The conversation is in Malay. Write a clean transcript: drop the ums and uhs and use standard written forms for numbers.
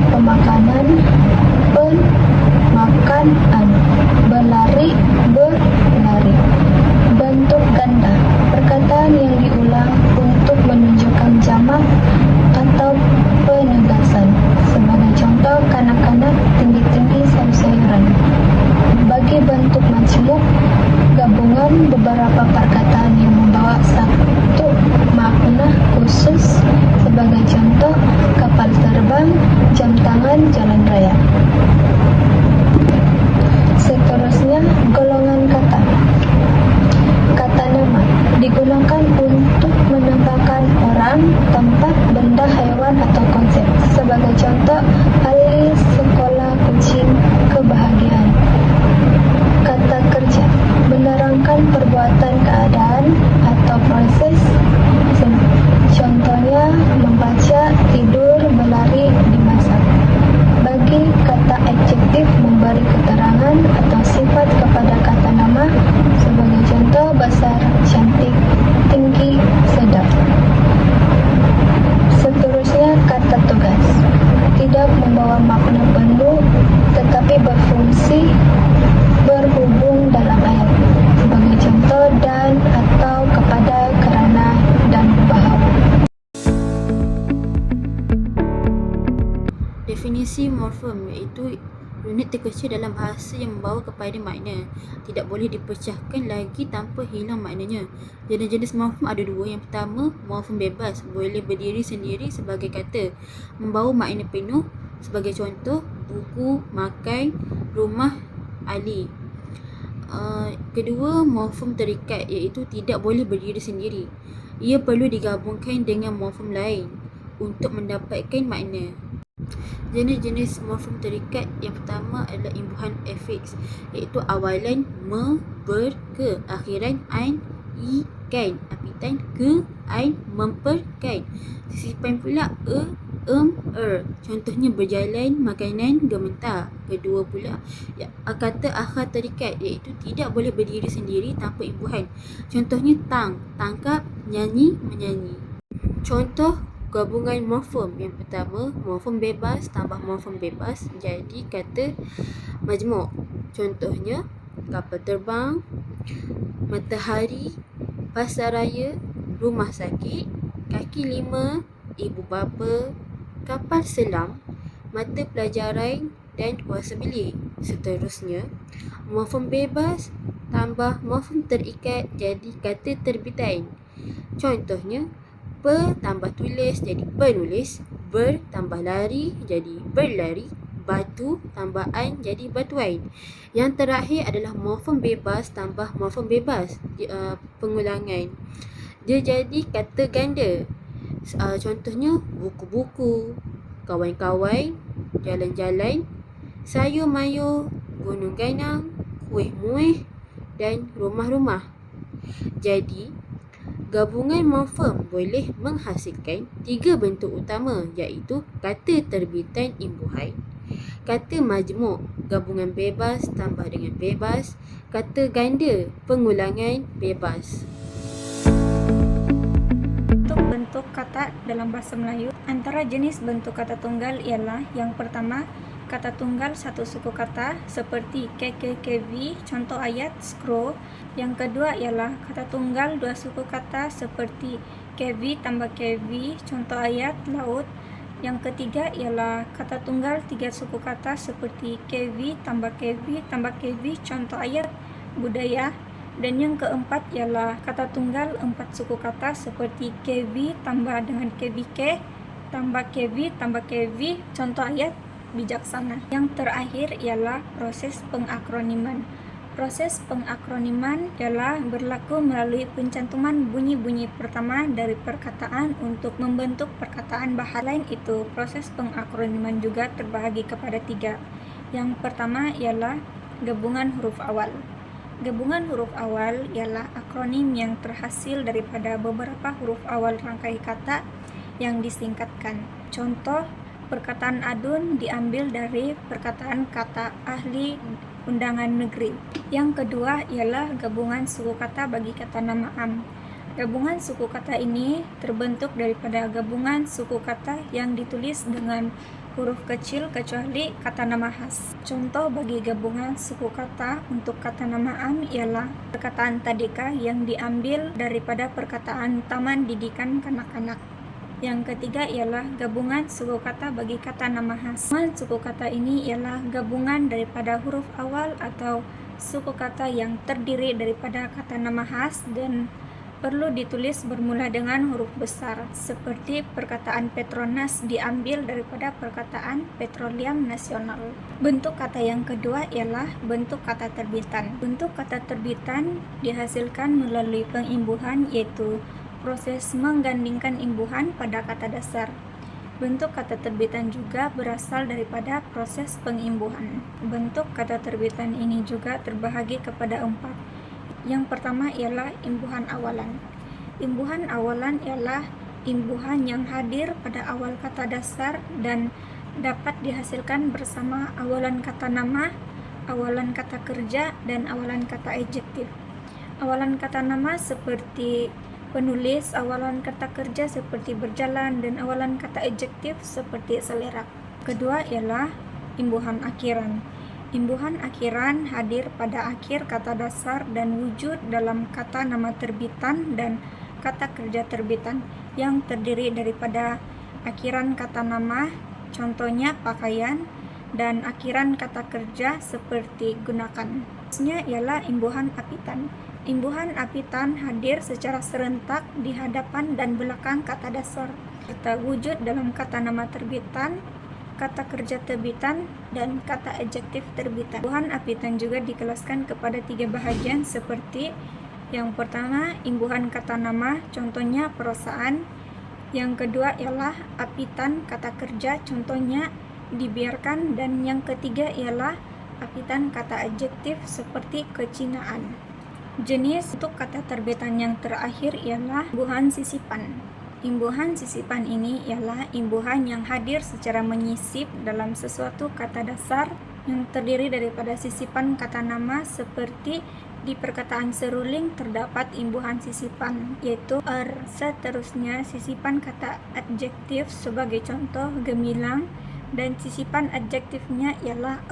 pemakanan, pemakan, berlari, berlari. Bentuk ganda, perkataan yang diulang untuk menunjukkan jamak atau penegasan. Sebagai contoh, kanak-kanak, tinggi-tinggi, sayur-sayuran. Bagi bentuk majmuk, gabungan beberapa perkataan yang membawa satu makna khusus. Sebagai contoh, kapal terbang, jam tangan, jalan raya. Seterusnya, golongan kata. Kata nama digunakan untuk menambahkan orang, tempat, benda, haiwan, atau konsep. Sebagai contoh, Ali sekolah kucing kebahagiaan. Kata kerja menerangkan perbuatan, keadaan, atau proses. Contohnya, membaca, tidur, berlari, dimasak. Bagi kata adjektif memberi keterangan atau sifat kepada kata nama. Sebagai contoh, besar, cantik, tinggi, sedap. Seterusnya, kata tugas tidak membawa makna penuh tetapi berfungsi berhubung dalam ayat. Sebagai contoh, dan, atau, kepada, kerana, dan bahawa. Definisi morfem iaitu unit terkecil dalam bahasa yang membawa kepada makna, tidak boleh dipecahkan lagi tanpa hilang maknanya. Jenis-jenis morfem ada dua. Yang pertama, morfem bebas, boleh berdiri sendiri sebagai kata, membawa makna penuh. Sebagai contoh, buku, makan, rumah, Ali. Kedua, morfem terikat, iaitu tidak boleh berdiri sendiri. Ia perlu digabungkan dengan morfem lain untuk mendapatkan makna. Jenis-jenis morfem terikat yang pertama adalah imbuhan afiks, iaitu awalan me, ber, ke, akhiran an, i, kan, apitan ke, an, memper, kan. Sisipan pula Contohnya berjalan, makanan, gementar. Kedua pula kata akhar terikat, iaitu tidak boleh berdiri sendiri tanpa imbuhan. Contohnya tangkap, nyanyi, menyanyi. Contoh gabungan morfem. Yang pertama, morfem bebas tambah morfem bebas jadi kata majmuk. Contohnya, kapal terbang, matahari, pasar raya, rumah sakit, kaki lima, ibu bapa, kapal selam, mata pelajaran, dan kuasa bilik. Seterusnya, morfem bebas tambah morfem terikat jadi kata terbitan. Contohnya, pe tambah tulis jadi penulis, ber tambah lari jadi berlari, batu tambah an jadi batuan. Yang terakhir adalah morfem bebas tambah morfem bebas, pengulangan. Dia jadi kata ganda. Contohnya, buku-buku, kawan-kawan, jalan-jalan, sayur mayur, gunung ganang, kuih-muih, dan rumah-rumah. Jadi, gabungan morfem boleh menghasilkan tiga bentuk utama, iaitu kata terbitan imbuhan, kata majmuk gabungan bebas tambah dengan bebas, kata ganda pengulangan bebas. Bentuk kata dalam bahasa Melayu. Antara jenis bentuk kata tunggal ialah yang pertama, kata tunggal satu suku kata seperti KV, contoh ayat scroll. Yang kedua ialah kata tunggal dua suku kata seperti KV tambah KV, contoh ayat laut. Yang ketiga ialah kata tunggal tiga suku kata seperti KV tambah KV, contoh ayat budaya. Dan yang keempat ialah kata tunggal empat suku kata seperti KV tambah dengan KVK tambah KV, contoh ayat bijaksana. Yang terakhir ialah proses pengakroniman. Proses pengakroniman ialah berlaku melalui pencantuman bunyi-bunyi pertama dari perkataan untuk membentuk perkataan bahan. Lain itu, proses pengakroniman juga terbahagi kepada tiga. Yang pertama ialah gabungan huruf awal. Gabungan huruf awal ialah akronim yang terhasil daripada beberapa huruf awal rangkai kata yang disingkatkan. Contoh, perkataan adun diambil dari perkataan kata ahli undangan negeri. Yang kedua ialah gabungan suku kata bagi kata nama am. Gabungan suku kata ini terbentuk daripada gabungan suku kata yang ditulis dengan huruf kecil kecuali kata nama khas. Contoh bagi gabungan suku kata untuk kata nama am ialah perkataan tadika yang diambil daripada perkataan Taman Didikan Kanak-kanak. Yang ketiga ialah gabungan suku kata bagi kata nama khas. Gabungan suku kata ini ialah gabungan daripada huruf awal atau suku kata yang terdiri daripada kata nama khas dan perlu ditulis bermula dengan huruf besar, seperti perkataan Petronas diambil daripada perkataan Petroleum Nasional. Bentuk kata yang kedua ialah bentuk kata terbitan. Bentuk kata terbitan dihasilkan melalui pengimbuhan, yaitu proses menggandingkan imbuhan pada kata dasar. Bentuk kata terbitan juga berasal daripada proses pengimbuhan. Bentuk kata terbitan ini juga terbahagi kepada 4. Yang pertama ialah imbuhan awalan. Imbuhan awalan ialah imbuhan yang hadir pada awal kata dasar dan dapat dihasilkan bersama awalan kata nama, awalan kata kerja, dan awalan kata adjektif. Awalan kata nama seperti penulis, awalan kata kerja seperti berjalan, dan awalan kata adjektif seperti selera. Kedua ialah imbuhan akhiran. Imbuhan akhiran hadir pada akhir kata dasar dan wujud dalam kata nama terbitan dan kata kerja terbitan yang terdiri daripada akhiran kata nama, contohnya pakaian, dan akhiran kata kerja seperti gunakan. Selanjutnya ialah imbuhan apitan. Imbuhan apitan hadir secara serentak di hadapan dan belakang kata dasar serta wujud dalam kata nama terbitan, kata kerja terbitan, dan kata adjektif terbitan. Imbuhan apitan juga dikelaskan kepada 3 bahagian seperti yang pertama, imbuhan kata nama, contohnya perosaan. Yang kedua ialah apitan kata kerja, contohnya dibiarkan. Dan yang ketiga ialah apitan kata adjektif seperti kecinaan. Jenis untuk kata terbitan yang terakhir ialah imbuhan sisipan. Imbuhan sisipan ini ialah imbuhan yang hadir secara menyisip dalam sesuatu kata dasar yang terdiri daripada sisipan kata nama, seperti di perkataan seruling terdapat imbuhan sisipan, yaitu seterusnya sisipan kata adjektif sebagai contoh gemilang, dan sisipan adjektifnya ialah